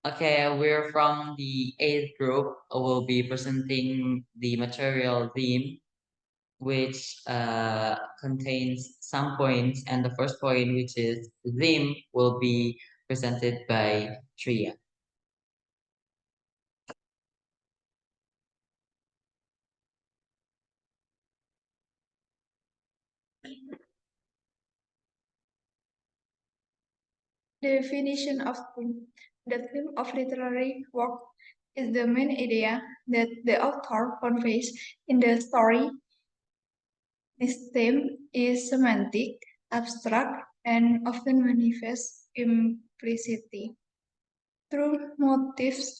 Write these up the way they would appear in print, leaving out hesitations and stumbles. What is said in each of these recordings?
Okay, we're from the eighth group. We'll be presenting the material theme, which contains some points, and the first point, which is theme, will be presented by Tria. Definition of theme. The theme of literary work is the main idea that the author conveys in the story. This theme is semantic, abstract, and often manifests implicitly through motifs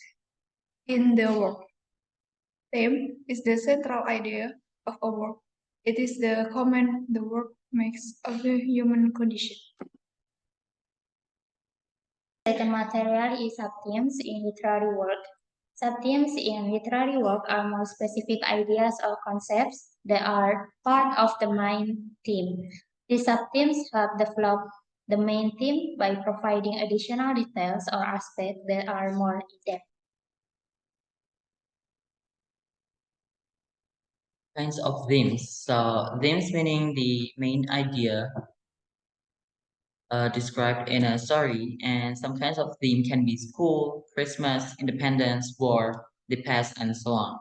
in the work. Theme is the central idea of a work. It is the comment the work makes of the human condition. The material is subthemes in literary work. Subthemes in literary work are more specific ideas or concepts that are part of the main theme. These subthemes help develop the main theme by providing additional details or aspects that are more in-depth. Kinds of themes. So themes meaning the main idea described in a story, and some kinds of theme can be school, Christmas, independence, war, the past, and so on.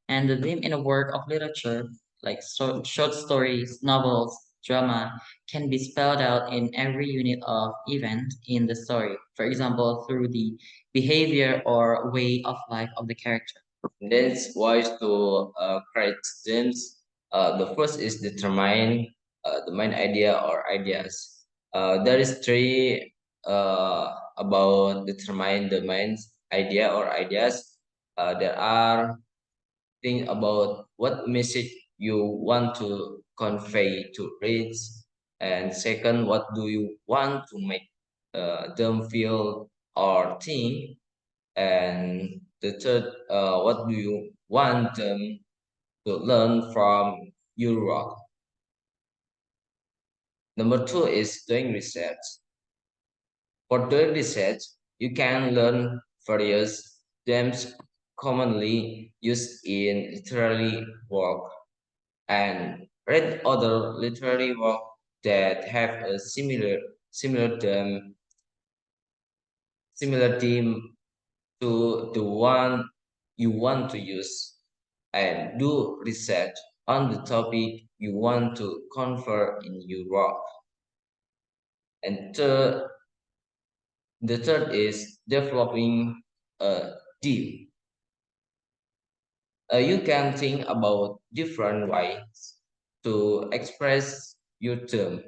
And the theme in a work of literature, like short stories, novels, drama, can be spelled out in every unit of event in the story. For example, through the behavior or way of life of the character. That's wise to create themes. The first is determine the main idea or ideas. There is three about determine the main idea or ideas. There are things about what message you want to convey to readers, and second, what do you want to make them feel or think, and the third, what do you want them to learn from your work? Number two is doing research. For doing research, you can learn various terms commonly used in literary work and read other literary work that have a similar theme to the one you want to use, and do research on the topic you want to convert in your work. And the third is developing a theme. You can think about different ways to express your term,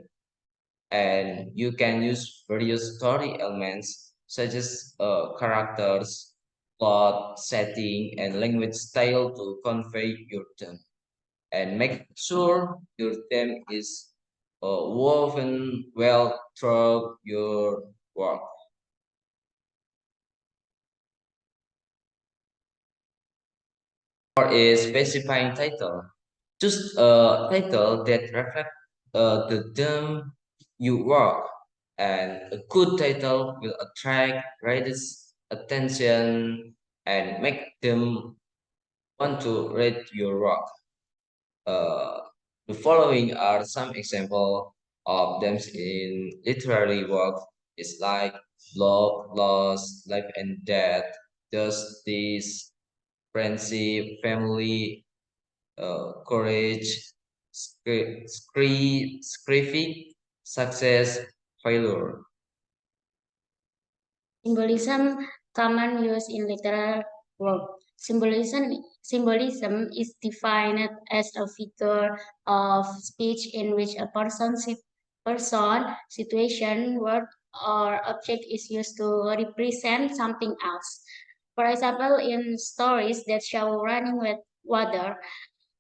and you can use various story elements such as characters, plot, setting, and language style to convey your term, and make sure your theme is woven well through your work. Or a specifying title. Choose a title that reflects the theme you work, and a good title will attract readers' attention and make them want to read your work. Uh, the following are some examples of them in literary work. It's like love, loss, life and death, justice, friendship, family, courage, scientific success, failure. Symbolism common use in literary work. Symbolism is defined as a figure of speech in which a person, situation, word, or object is used to represent something else. For example, in stories that show running with water,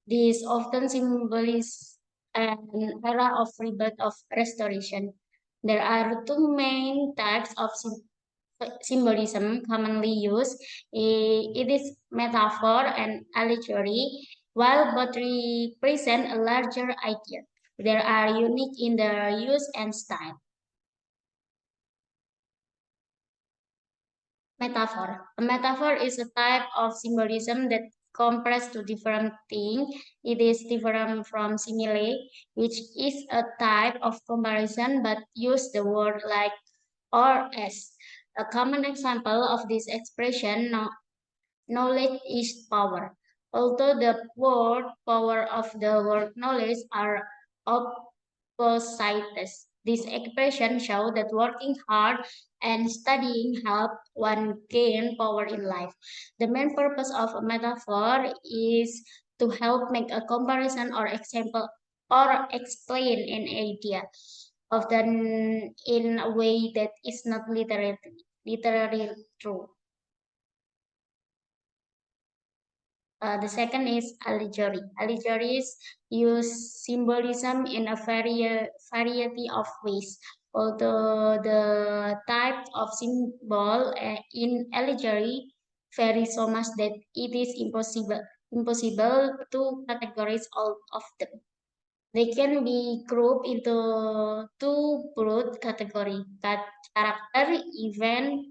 this often symbolizes an era of rebirth of restoration. There are two main types of symbolism commonly used. It is metaphor and allegory, while both represent a larger idea. They are unique in their use and style. Metaphor. A metaphor is a type of symbolism that compares to different things. It is different from simile, which is a type of comparison but use the word like or as. A common example of this expression, knowledge is power. Although the word power of the word knowledge are opposites, this expression shows that working hard and studying help one gain power in life. The main purpose of a metaphor is to help make a comparison or example or explain an idea, often in a way that is not literally true. The second is allegory. Allegories use symbolism in a variety of ways. Although the type of symbol in allegory vary so much that it is impossible to categorize all of them. They can be grouped into two broad categories: character, event,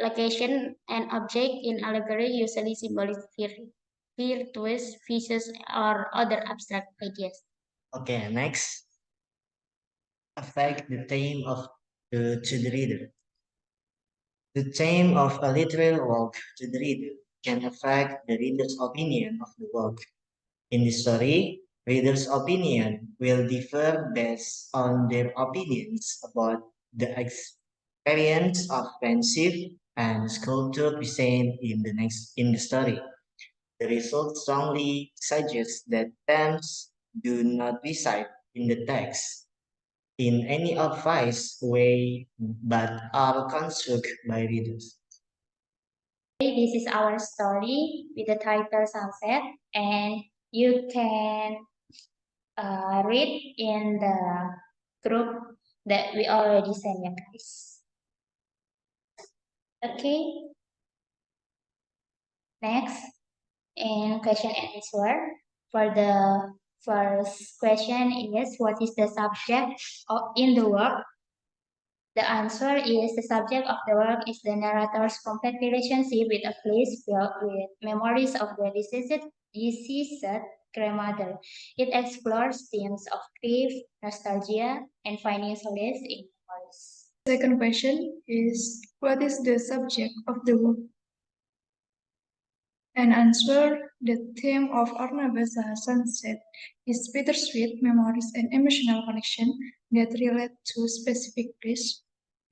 location, and object. In allegory usually symbolize virtues, vicious, or other abstract ideas. Okay, next, affect the theme of to the reader. The theme of a literary work to the reader can affect the reader's opinion of the work. In the story, readers' opinion will differ based on their opinions about the experience of pensive and sculpture present in the story. The result strongly suggests that themes do not reside in the text in any obvious way but are constructed by readers. This is our story with the title Sunset, and you can read in the group that we already sent you guys. Okay, next, and question and answer. For the first question is, what is the subject in the work? The answer is the subject of the work is the narrator's complex relationship with a place filled with memories of the deceased grandmother. It explores themes of grief, nostalgia, and finding solace in memories. Second question is what is the subject of the book? And answer the theme of Arnabasa Sunset is bittersweet memories and emotional connection that relate to specific place,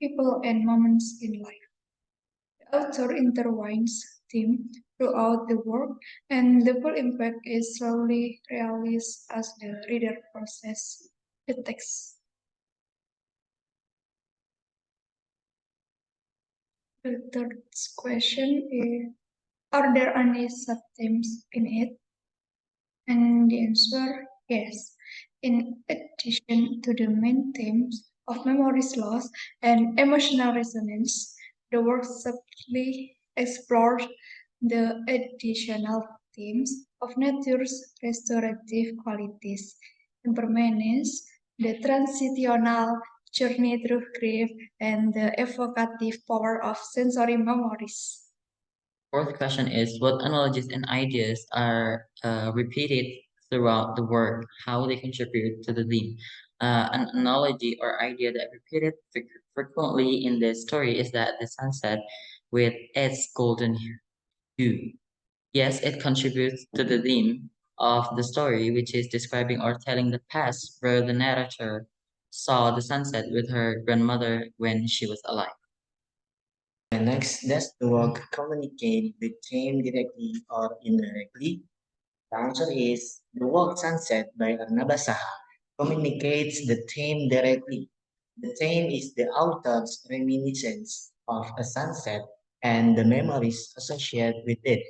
people, and moments in life. The author intertwines theme throughout the work, and the full impact is slowly realized as the reader processes the text. The third question is, are there any sub-themes in it? And the answer, yes. In addition to the main themes of memories loss and emotional resonance, the work subtly explores the additional themes of nature's restorative qualities, impermanence, the transitional journey through grief, and the evocative power of sensory memories. Fourth question is what analogies and ideas are repeated throughout the work, how they contribute to the theme. An analogy or idea that repeated frequently in the story is that the sunset with its golden hue. Yes, it contributes to the theme of the story, which is describing or telling the past where the narrator saw the sunset with her grandmother when she was alive. And next, does the work communicate the theme directly or indirectly? The answer is the work Sunset by Arnaba Saha communicates the theme directly. The theme is the author's reminiscence of a sunset and the memories associated with it.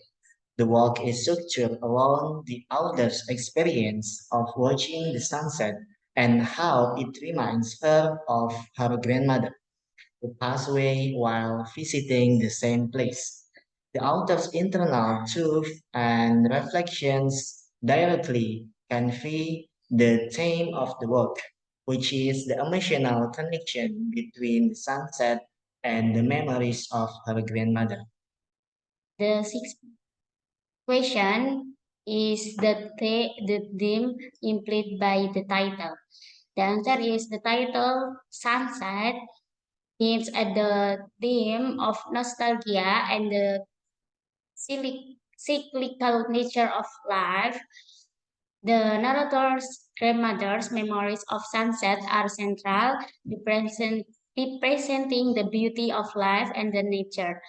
The work is structured around the author's experience of watching the sunset and how it reminds her of her grandmother who passed away while visiting the same place. The author's internal truth and reflections directly convey the theme of the work, which is the emotional connection between the sunset and the memories of her grandmother. The sixth question is the theme implied by the title. The answer is the title Sunset hints at the theme of nostalgia and the cyclical nature of life. The narrator's grandmother's memories of sunset are central, representing the beauty of life and the nature.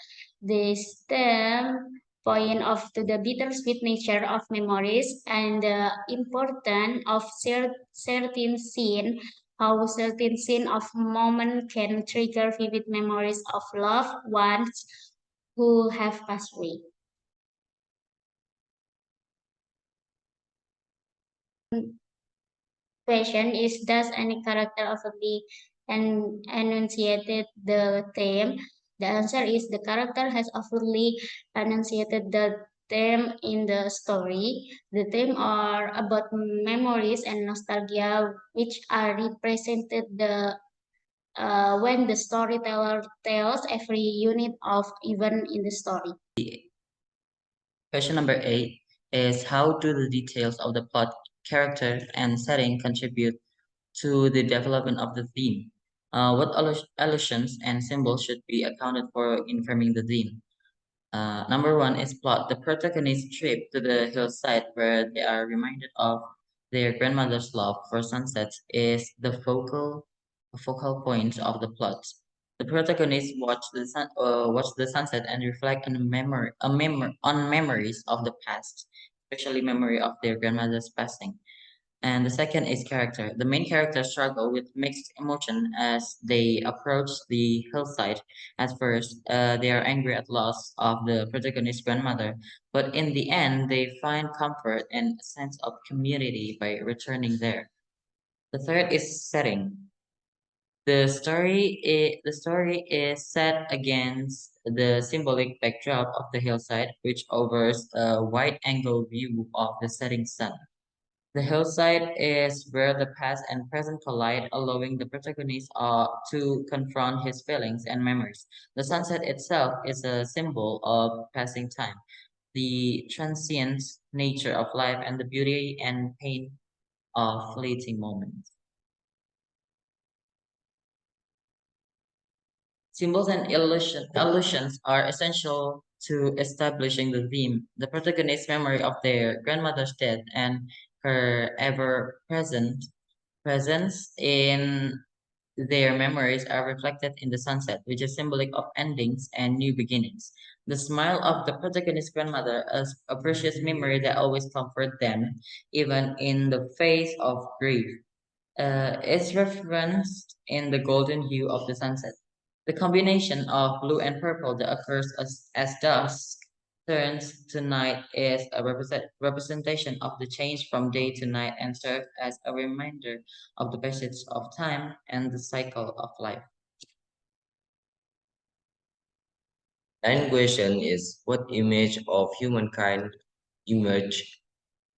This theme point of to the bittersweet nature of memories and the importance of certain scene, how certain scene of moment can trigger vivid memories of loved ones who have passed away. Question is, does any character overtly enunciated the theme? The answer is the character has overtly enunciated the theme in the story. The theme are about memories and nostalgia, which are represented when the storyteller tells every unit of event in the story. Question number 8 is how do the details of the plot, character, and setting contribute to the development of the theme? What allusions and symbols should be accounted for in framing the theme? Number one is plot. The protagonist's trip to the hillside where they are reminded of their grandmother's love for sunsets is the focal point of the plot. The protagonists watch the sunset and reflect on on memories of the past, especially memory of their grandmother's passing. And the second is character. The main characters struggle with mixed emotion as they approach the hillside. At first, they are angry at loss of the protagonist's grandmother, but in the end, they find comfort and a sense of community by returning there. The third is setting. The story is set against the symbolic backdrop of the hillside, which offers a wide-angle view of the setting sun. The hillside is where the past and present collide, allowing the protagonist to confront his feelings and memories. The sunset itself is a symbol of passing time, the transient nature of life, and the beauty and pain of fleeting moments. Symbols and allusions are essential to establishing the theme. The protagonist's memory of their grandmother's death and her ever-present presence in their memories are reflected in the sunset, which is symbolic of endings and new beginnings. The smile of the protagonist's grandmother is a precious memory that always comforts them, even in the face of grief. It's referenced in the golden hue of the sunset. The combination of blue and purple that occurs as dusk turns to night is a representation of the change from day to night and serves as a reminder of the passage of time and the cycle of life. Ninth question is what image of humankind emerge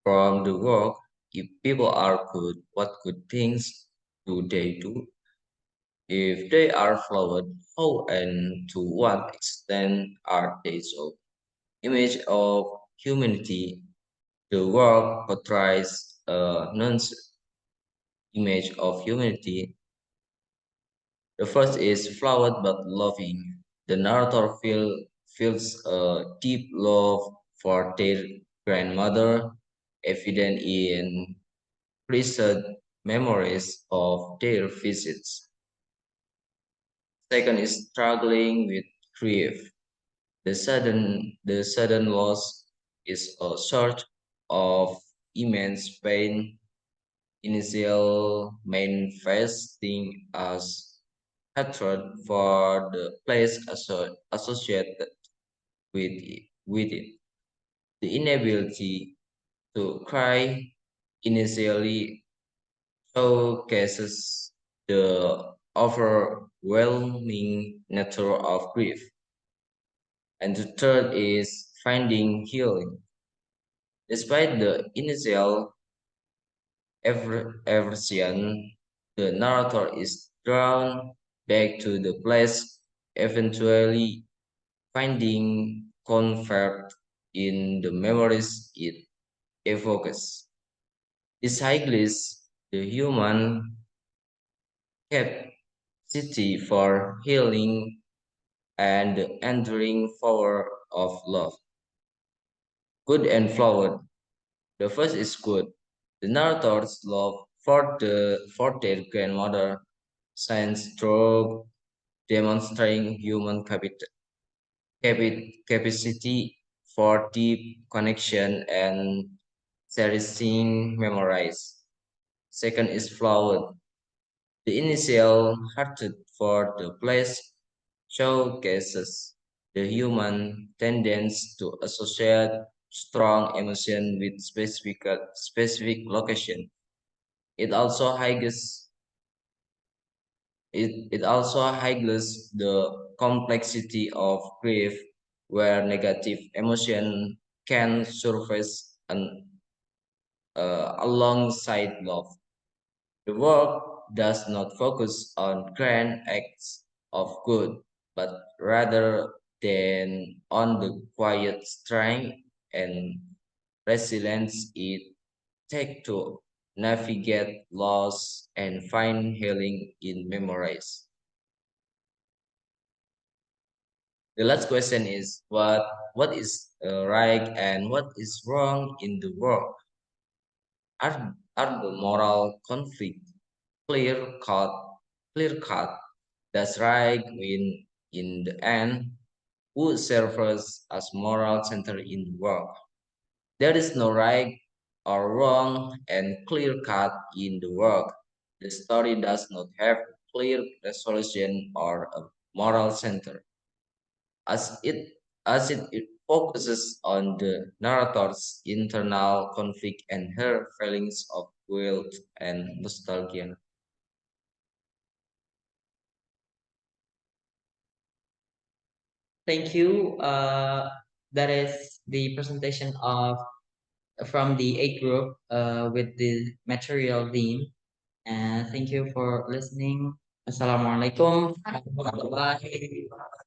from the work? If people are good, what good things do they do? If they are flawed, how and to what extent are they so? Image of humanity. The work portrays a nuanced image of humanity. The first is flawed but loving. The narrator feels a deep love for their grandmother, evident in preserved memories of their visits. Second is struggling with grief. The sudden loss is a sort of immense pain, initial manifesting as hatred for the place associated with it. The inability to cry initially showcases the overwhelming nature of grief. And the third is finding healing. Despite the initial aversion, the narrator is drawn back to the place, eventually finding comfort in the memories it evokes. This highlights the human capacity for healing and the enduring power of love. Good and flawed. The first is good. The narrator's love for their grandmother shines through demonstrating human capacity for deep connection and cherishing memories. Second is flawed. The initial hatred for the place showcases the human tendency to associate strong emotion with specific location. It also highlights it also highlights the complexity of grief, where negative emotion can surface alongside love. The work does not focus on grand acts of good, but rather than on the quiet strength and resilience it takes to navigate loss and find healing in memories. The last question is what is right and what is wrong in the world? Are the moral conflict clear cut clear cut? Does right win in the end? Who serves as moral center in the world? There is no right or wrong and clear cut in the work. The story does not have clear resolution or a moral center, as it focuses on the narrator's internal conflict and her feelings of guilt and nostalgia. Thank you. That is the presentation of from the A group with the material theme. And thank you for listening. Assalamualaikum warahmatullahi wabarakatuh.